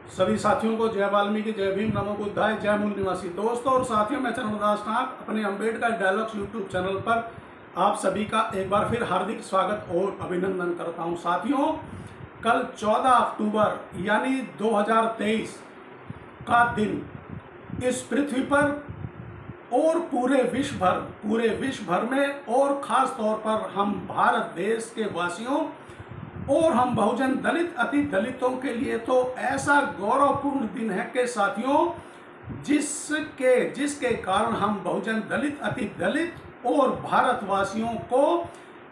सभी साथियों को जय वाल्मीकि, जय भीम, नमो बुद्धाय, जय मूल निवासी। दोस्तों और साथियों, मैं चरणदास नाग अपने अम्बेडकर डायलॉग्स यूट्यूब चैनल पर आप सभी का एक बार फिर हार्दिक स्वागत और अभिनंदन करता हूं। साथियों, कल 14 अक्टूबर यानी 2023 का दिन इस पृथ्वी पर और पूरे विश्व भर में और ख़ास तौर पर हम भारत देश के वासियों और हम बहुजन दलित अति दलितों के लिए तो ऐसा गौरवपूर्ण दिन है कि साथियों जिसके कारण हम बहुजन दलित अति दलित और भारतवासियों को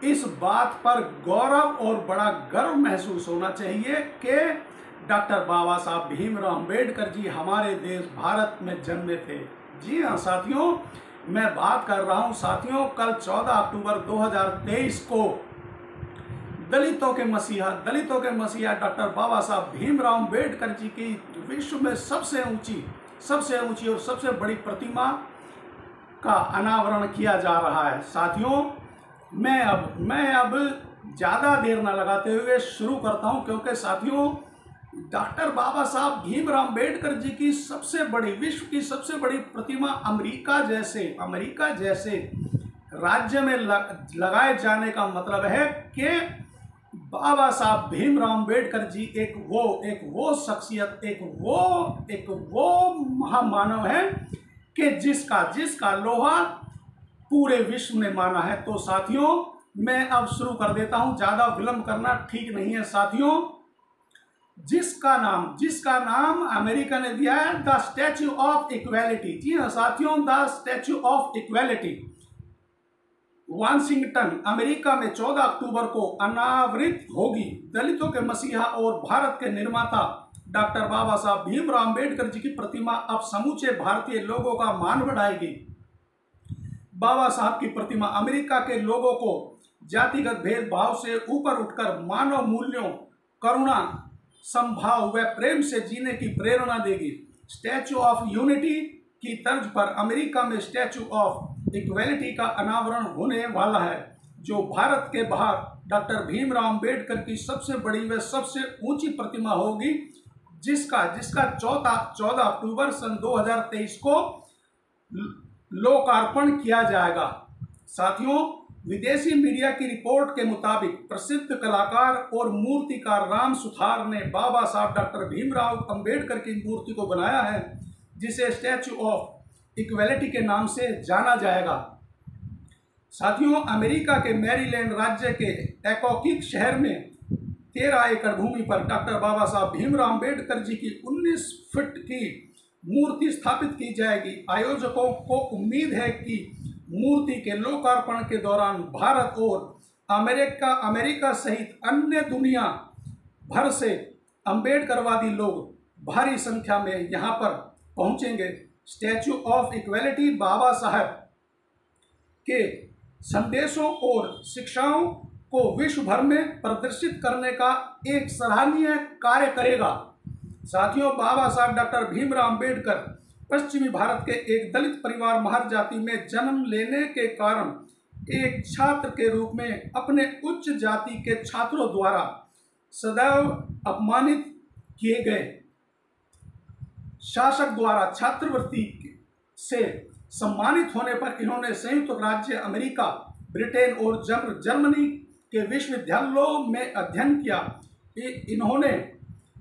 इस बात पर गौरव और बड़ा गर्व महसूस होना चाहिए कि डॉक्टर बाबा साहब भीमराव अंबेडकर जी हमारे देश भारत में जन्मे थे। जी हाँ साथियों, मैं बात कर रहा हूँ साथियों, कल 14 अक्टूबर 2023 को दलितों के मसीहा डॉक्टर बाबा साहब भीमराव अंबेडकर जी की विश्व में सबसे ऊंची और सबसे बड़ी प्रतिमा का अनावरण किया जा रहा है। साथियों, मैं अब ज़्यादा देर न लगाते हुए शुरू करता हूं, क्योंकि साथियों डॉक्टर बाबा साहब भीमराव अंबेडकर जी की विश्व की सबसे बड़ी प्रतिमा अमेरिका जैसे राज्य में लगाए जाने का मतलब है कि बाबा साहब भीमराव अंबेडकर जी एक वो शख्सियत, एक वो महामानव है कि जिसका लोहा पूरे विश्व ने माना है। तो साथियों, मैं अब शुरू कर देता हूं, ज़्यादा विलंब करना ठीक नहीं है। साथियों, जिसका नाम अमेरिका ने दिया है द स्टैच्यू ऑफ इक्वालिटी। जी हाँ साथियों, the statue of equality Washington America में 14 अक्टूबर को अनावृत होगी। दलितों के मसीहा और भारत के निर्माता डॉक्टर बाबा साहब भीमराव अंबेडकर जी की प्रतिमा अब समूचे भारतीय लोगों का मान बढ़ाएगी। बाबा साहब की प्रतिमा अमेरिका के लोगों को जातिगत भेदभाव से ऊपर उठकर मानव मूल्यों, करुणा, समभाव व प्रेम से जीने की प्रेरणा देगी। स्टैच्यू ऑफ यूनिटी की तर्ज पर अमेरिका में स्टैच्यू ऑफ इक्वालिटी का अनावरण होने वाला है, जो भारत के बाहर डॉक्टर भीमराव अंबेडकर की सबसे बड़ी व सबसे ऊंची प्रतिमा होगी, जिसका 14 अक्टूबर सन 2023 को लोकार्पण किया जाएगा। साथियों, विदेशी मीडिया की रिपोर्ट के मुताबिक प्रसिद्ध कलाकार और मूर्तिकार राम सुथार ने बाबा साहब डॉक्टर भीमराव अंबेडकर की मूर्ति को बनाया है, जिसे स्टैच्यू ऑफ इक्वालिटी के नाम से जाना जाएगा। साथियों, अमेरिका के मैरीलैंड राज्य के एकॉकिक शहर में 13 एकड़ भूमि पर डॉक्टर बाबा साहब भीमराव अंबेडकर जी की 19 फीट की मूर्ति स्थापित की जाएगी। आयोजकों को उम्मीद है कि मूर्ति के लोकार्पण के दौरान भारत और अमेरिका सहित अन्य दुनिया भर से अंबेडकरवादी लोग भारी संख्या में यहाँ पर पहुँचेंगे। स्टैच्यू ऑफ इक्वालिटी बाबा साहब के संदेशों और शिक्षाओं को विश्व भर में प्रदर्शित करने का एक सराहनीय कार्य करेगा। साथियों, बाबा साहब डॉक्टर भीमराव अंबेडकर पश्चिमी भारत के एक दलित परिवार महर जाति में जन्म लेने के कारण एक छात्र के रूप में अपने उच्च जाति के छात्रों द्वारा सदैव अपमानित किए गए। शासक द्वारा छात्रवृत्ति से सम्मानित होने पर इन्होंने संयुक्त राज्य अमेरिका, ब्रिटेन और जर्मनी के विश्वविद्यालयों में अध्ययन किया।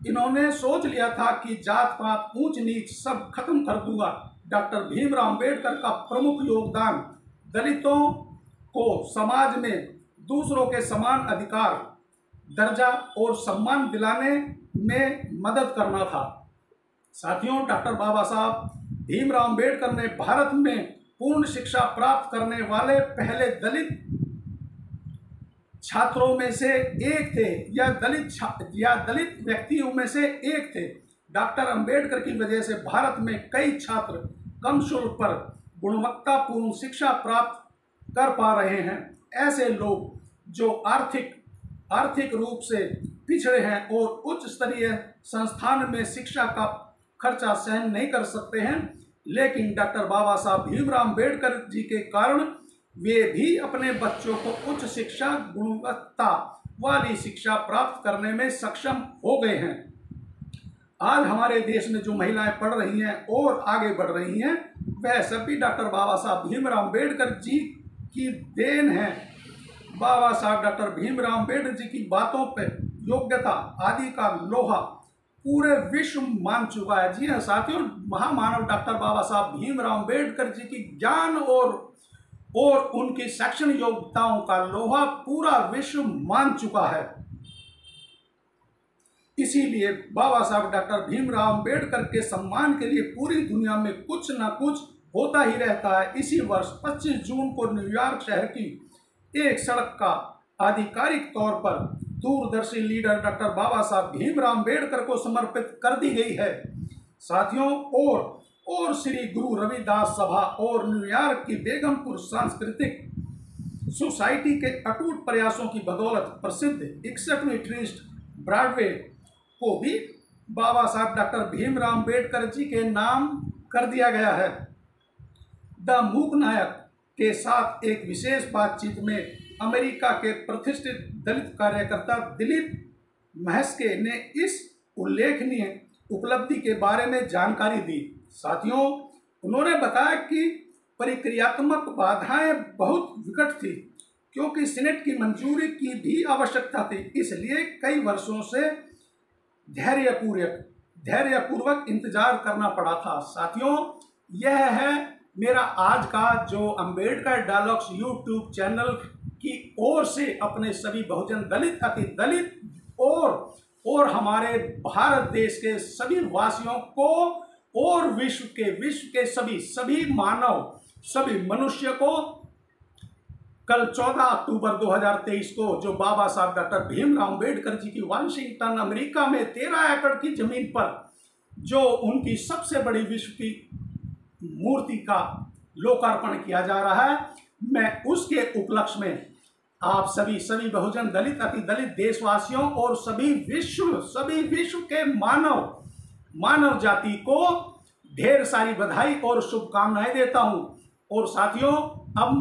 इन्होंने सोच लिया था कि जात पात, ऊंच नीच सब खत्म कर दूंगा। डॉक्टर भीमराव अंबेडकर का प्रमुख योगदान दलितों को समाज में दूसरों के समान अधिकार, दर्जा और सम्मान दिलाने में मदद करना था। साथियों, डॉक्टर बाबा साहब भीमराव अंबेडकर ने भारत में पूर्ण शिक्षा प्राप्त करने वाले पहले दलित छात्रों में से एक थे, या दलित व्यक्तियों में से एक थे। डॉक्टर अंबेडकर की वजह से भारत में कई छात्र कम शुल्क पर गुणवत्तापूर्ण शिक्षा प्राप्त कर पा रहे हैं। ऐसे लोग जो आर्थिक रूप से पिछड़े हैं और उच्च स्तरीय संस्थान में शिक्षा का खर्चा सहन नहीं कर सकते हैं, लेकिन डॉक्टर बाबा साहब भीमराव अंबेडकर जी के कारण वे भी अपने बच्चों को उच्च शिक्षा, गुणवत्ता वाली शिक्षा प्राप्त करने में सक्षम हो गए हैं। आज हमारे देश में जो महिलाएं पढ़ रही हैं और आगे बढ़ रही हैं, वह सभी डॉक्टर बाबा साहब भीमराव अम्बेडकर जी की देन है। बाबा साहब डॉक्टर भीमराव अम्बेडकर जी की बातों पर योग्यता आदि का लोहा पूरे विश्व मान चुका है। जी हाँ साथियों, महामानव डॉक्टर बाबा साहब भीमराव अम्बेडकर जी की ज्ञान और उनकी शैक्षणिक योग्यताओं का लोहा पूरा विश्व मान चुका है। इसीलिए बाबा साहब डॉक्टर भीमराव अम्बेडकर के सम्मान के लिए पूरी दुनिया में कुछ न कुछ होता ही रहता है। इसी वर्ष 25 जून को न्यूयॉर्क शहर की एक सड़क का आधिकारिक तौर पर दूरदर्शी लीडर डॉक्टर बाबा साहब भीमराव अम्बेडकर को समर्पित कर दी गई है। साथियों, और श्री गुरु रविदास सभा और न्यूयॉर्क की बेगमपुर सांस्कृतिक सोसाइटी के अटूट प्रयासों की बदौलत प्रसिद्ध 61वीं ट्रिस्ट ब्रॉडवे को भी बाबा साहब डॉक्टर भीमराव अम्बेडकर जी के नाम कर दिया गया है। द मूक नायक के साथ एक विशेष बातचीत में अमेरिका के प्रतिष्ठित दलित कार्यकर्ता दिलीप महस्के ने इस उल्लेखनीय उपलब्धि के बारे में जानकारी दी। साथियों, उन्होंने बताया कि प्रक्रियात्मक बाधाएं बहुत विकट थी क्योंकि सीनेट की मंजूरी की भी आवश्यकता थी, इसलिए कई वर्षों से धैर्यपूर्वक इंतजार करना पड़ा था। साथियों, यह है मेरा आज का जो अम्बेडकर डायलॉग्स यूट्यूब चैनल की ओर से अपने सभी बहुजन दलित, अति दलित और हमारे भारत देश के सभी वासियों को और विश्व के सभी मानव, सभी मनुष्य को कल 14 अक्टूबर 2023 को जो बाबा साहब डॉक्टर भीमराव अम्बेडकर जी की वाशिंगटन अमेरिका में 13 एकड़ की जमीन पर जो उनकी सबसे बड़ी विश्व की मूर्ति का लोकार्पण किया जा रहा है, मैं उसके उपलक्ष्य में आप सभी बहुजन दलित, अति दलित देशवासियों और सभी विश्व के मानव जाति को ढेर सारी बधाई और शुभकामनाएं देता हूं। और साथियों, अब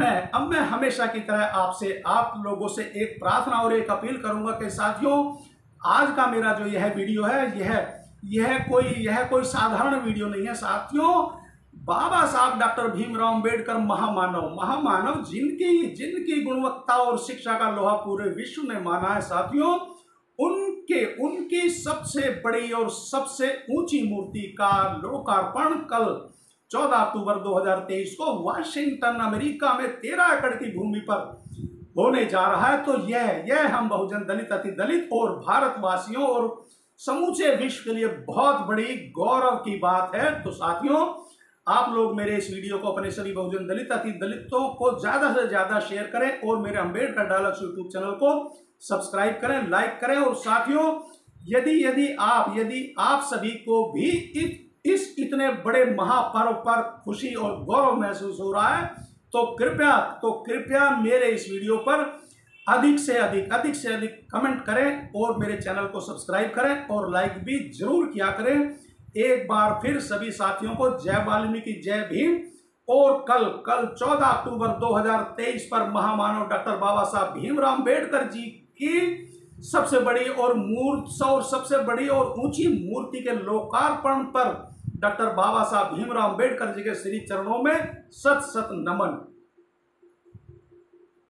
मैं हमेशा की तरह आप लोगों से एक प्रार्थना और एक अपील करूंगा कि साथियों, आज का मेरा जो यह वीडियो है, यह कोई साधारण वीडियो नहीं है। साथियों, बाबा साहब डॉक्टर भीमराव अम्बेडकर महामानव जिनकी गुणवत्ता और शिक्षा का लोहा पूरे विश्व ने माना है। साथियों, उनकी सबसे बड़ी और सबसे ऊंची मूर्ति का लोकार्पण कल 14 अक्टूबर 2023 को वाशिंगटन अमेरिका में 13 एकड़ की भूमि पर होने जा रहा है। तो यह हम बहुजन दलित, अति दलित और भारतवासियों और समूचे विश्व के लिए बहुत बड़ी गौरव की बात है। तो साथियों, आप लोग मेरे इस वीडियो को अपने सभी बहुजन दलित, अति दलितों को ज्यादा से ज्यादा शेयर करें और मेरे अम्बेडकर डायलॉग्स यूट्यूब चैनल को सब्सक्राइब करें, लाइक करें। और साथियों, यदि आप सभी को भी इस इतने बड़े महापर्व पर खुशी और गौरव महसूस हो रहा है तो कृपया मेरे इस वीडियो पर अधिक से अधिक कमेंट करें और मेरे चैनल को सब्सक्राइब करें और लाइक भी जरूर किया करें। एक बार फिर सभी साथियों को जय वाल्मीकि, जय भीम। और कल 14 अक्टूबर 2023 पर महामानव डॉक्टर बाबा साहब भीमराव अम्बेडकर जी की सबसे बड़ी और ऊंची मूर्ति के लोकार्पण पर डॉक्टर बाबा साहब भीमराव अम्बेडकर जी के श्री चरणों में सत नमन।